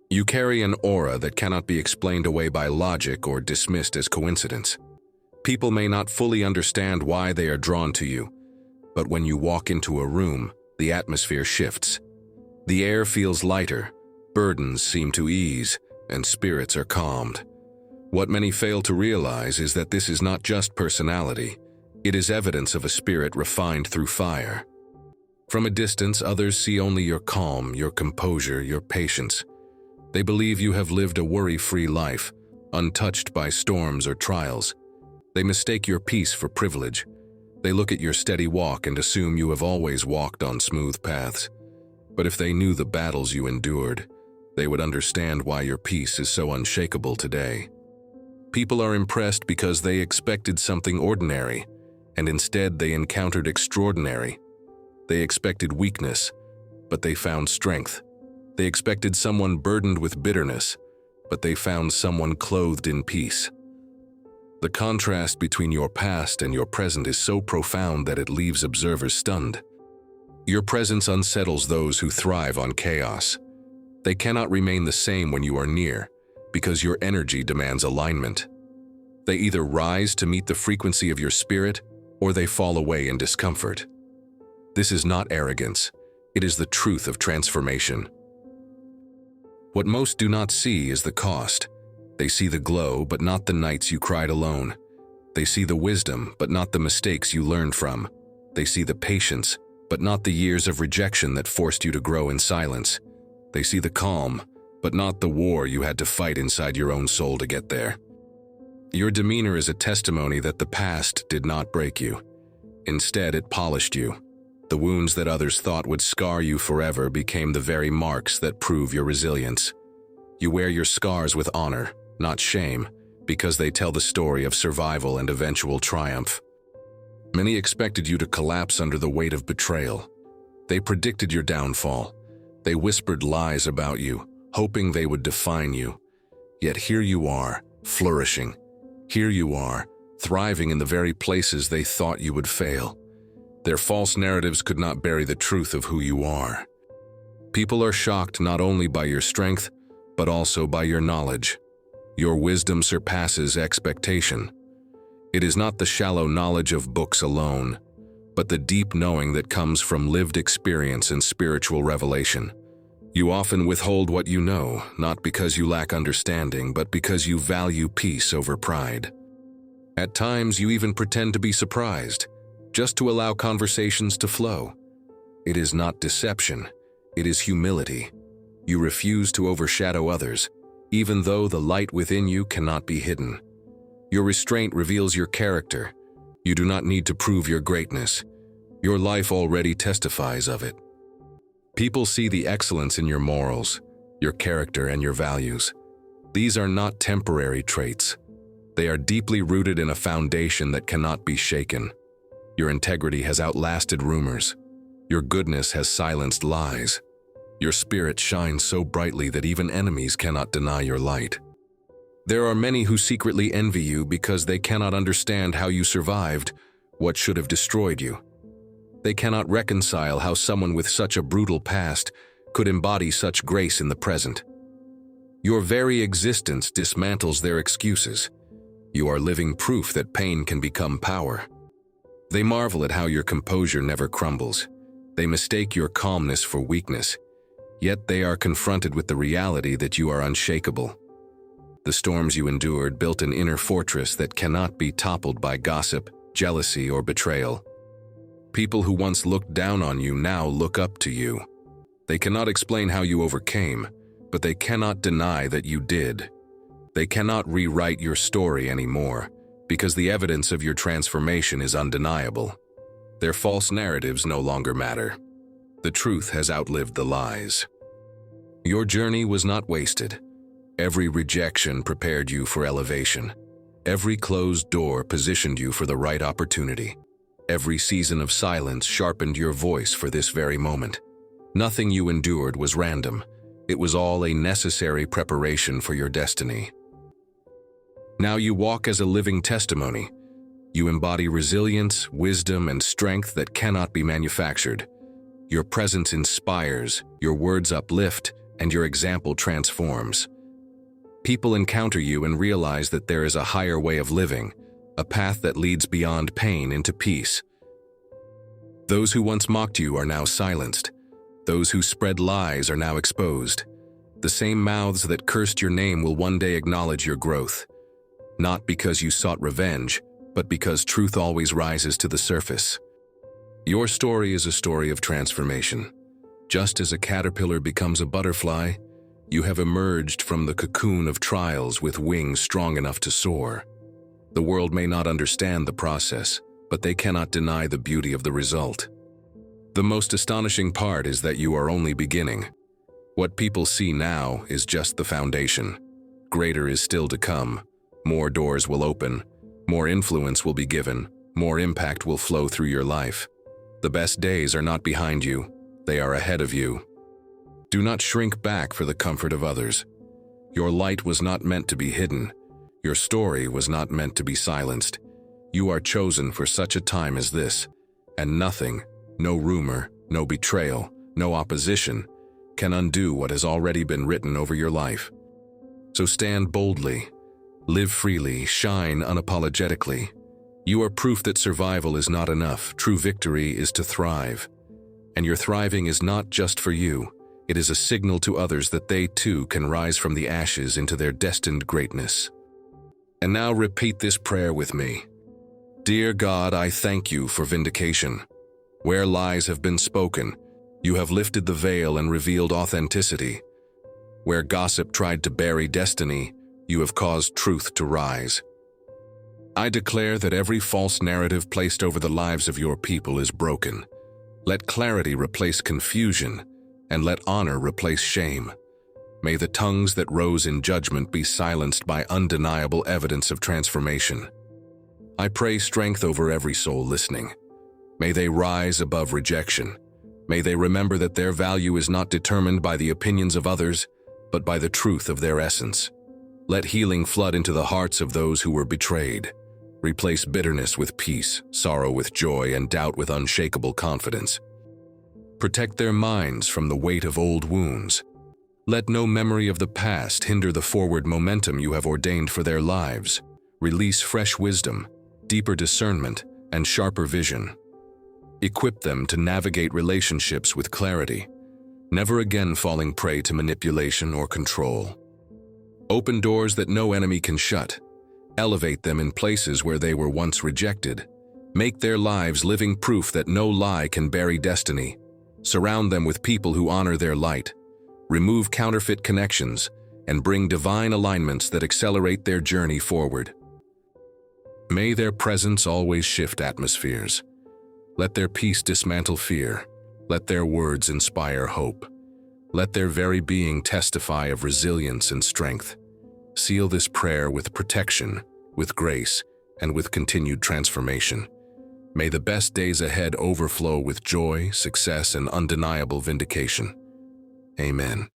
You carry an aura that cannot be explained away by logic or dismissed as coincidence. People may not fully understand why they are drawn to you, but when you walk into a room, the atmosphere shifts. The air feels lighter, burdens seem to ease, and spirits are calmed. What many fail to realize is that this is not just personality. It is evidence of a spirit refined through fire. From a distance, others see only your calm, your composure, your patience. They believe you have lived a worry-free life, untouched by storms or trials. They mistake your peace for privilege. They look at your steady walk and assume you have always walked on smooth paths. But if they knew the battles you endured, they would understand why your peace is so unshakable today. People are impressed because they expected something ordinary, and instead they encountered extraordinary. They expected weakness, but they found strength. They expected someone burdened with bitterness, but they found someone clothed in peace. The contrast between your past and your present is so profound that it leaves observers stunned. Your presence unsettles those who thrive on chaos. They cannot remain the same when you are near, because your energy demands alignment. They either rise to meet the frequency of your spirit, or they fall away in discomfort. This is not arrogance. It is the truth of transformation. What most do not see is the cost. They see the glow, but not the nights you cried alone. They see the wisdom, but not the mistakes you learned from. They see the patience, but not the years of rejection that forced you to grow in silence. They see the calm, but not the war you had to fight inside your own soul to get there. Your demeanor is a testimony that the past did not break you. Instead, it polished you. The wounds that others thought would scar you forever became the very marks that prove your resilience. You wear your scars with honor, not shame, because they tell the story of survival and eventual triumph. Many expected you to collapse under the weight of betrayal. They predicted your downfall. They whispered lies about you, hoping they would define you. Yet here you are, flourishing. Here you are, thriving in the very places they thought you would fail. Their false narratives could not bury the truth of who you are. People are shocked not only by your strength, but also by your knowledge. Your wisdom surpasses expectation. It is not the shallow knowledge of books alone, but the deep knowing that comes from lived experience and spiritual revelation. You often withhold what you know, not because you lack understanding, but because you value peace over pride. At times, you even pretend to be surprised, just to allow conversations to flow. It is not deception, it is humility. You refuse to overshadow others, even though the light within you cannot be hidden. Your restraint reveals your character. You do not need to prove your greatness. Your life already testifies of it. People see the excellence in your morals, your character, and your values. These are not temporary traits. They are deeply rooted in a foundation that cannot be shaken. Your integrity has outlasted rumors. Your goodness has silenced lies. Your spirit shines so brightly that even enemies cannot deny your light. There are many who secretly envy you because they cannot understand how you survived what should have destroyed you. They cannot reconcile how someone with such a brutal past could embody such grace in the present. Your very existence dismantles their excuses. You are living proof that pain can become power. They marvel at how your composure never crumbles. They mistake your calmness for weakness, yet they are confronted with the reality that you are unshakable. The storms you endured built an inner fortress that cannot be toppled by gossip, jealousy, or betrayal. People who once looked down on you now look up to you. They cannot explain how you overcame, but they cannot deny that you did. They cannot rewrite your story anymore, because the evidence of your transformation is undeniable. Their false narratives no longer matter. The truth has outlived the lies. Your journey was not wasted. Every rejection prepared you for elevation. Every closed door positioned you for the right opportunity. Every season of silence sharpened your voice for this very moment. Nothing you endured was random. It was all a necessary preparation for your destiny. Now you walk as a living testimony. You embody resilience, wisdom, and strength that cannot be manufactured. Your presence inspires, your words uplift, and your example transforms. People encounter you and realize that there is a higher way of living, a path that leads beyond pain into peace. Those who once mocked you are now silenced. Those who spread lies are now exposed. The same mouths that cursed your name will one day acknowledge your growth. Not because you sought revenge, but because truth always rises to the surface. Your story is a story of transformation. Just as a caterpillar becomes a butterfly, you have emerged from the cocoon of trials with wings strong enough to soar. The world may not understand the process, but they cannot deny the beauty of the result. The most astonishing part is that you are only beginning. What people see now is just the foundation. Greater is still to come. More doors will open, more influence will be given, more impact will flow through your life. The best days are not behind you, they are ahead of you. Do not shrink back for the comfort of others. Your light was not meant to be hidden. Your story was not meant to be silenced. You are chosen for such a time as this, and nothing, no rumor, no betrayal, no opposition, can undo what has already been written over your life. So stand boldly, live freely, shine unapologetically. You are proof that survival is not enough. True victory is to thrive. And your thriving is not just for you. It is a signal to others that they too can rise from the ashes into their destined greatness. And now repeat this prayer with me. Dear God, I thank you for vindication. Where lies have been spoken, you have lifted the veil and revealed authenticity. Where gossip tried to bury destiny, you have caused truth to rise. I declare that every false narrative placed over the lives of your people is broken. Let clarity replace confusion, and let honor replace shame. May the tongues that rose in judgment be silenced by undeniable evidence of transformation. I pray strength over every soul listening. May they rise above rejection. May they remember that their value is not determined by the opinions of others, but by the truth of their essence. Let healing flood into the hearts of those who were betrayed. Replace bitterness with peace, sorrow with joy, and doubt with unshakable confidence. Protect their minds from the weight of old wounds. Let no memory of the past hinder the forward momentum you have ordained for their lives. Release fresh wisdom, deeper discernment, and sharper vision. Equip them to navigate relationships with clarity, never again falling prey to manipulation or control. Open doors that no enemy can shut. Elevate them in places where they were once rejected. Make their lives living proof that no lie can bury destiny. Surround them with people who honor their light. Remove counterfeit connections and bring divine alignments that accelerate their journey forward. May their presence always shift atmospheres. Let their peace dismantle fear. Let their words inspire hope. Let their very being testify of resilience and strength. Seal this prayer with protection, with grace, and with continued transformation. May the best days ahead overflow with joy, success, and undeniable vindication. Amen.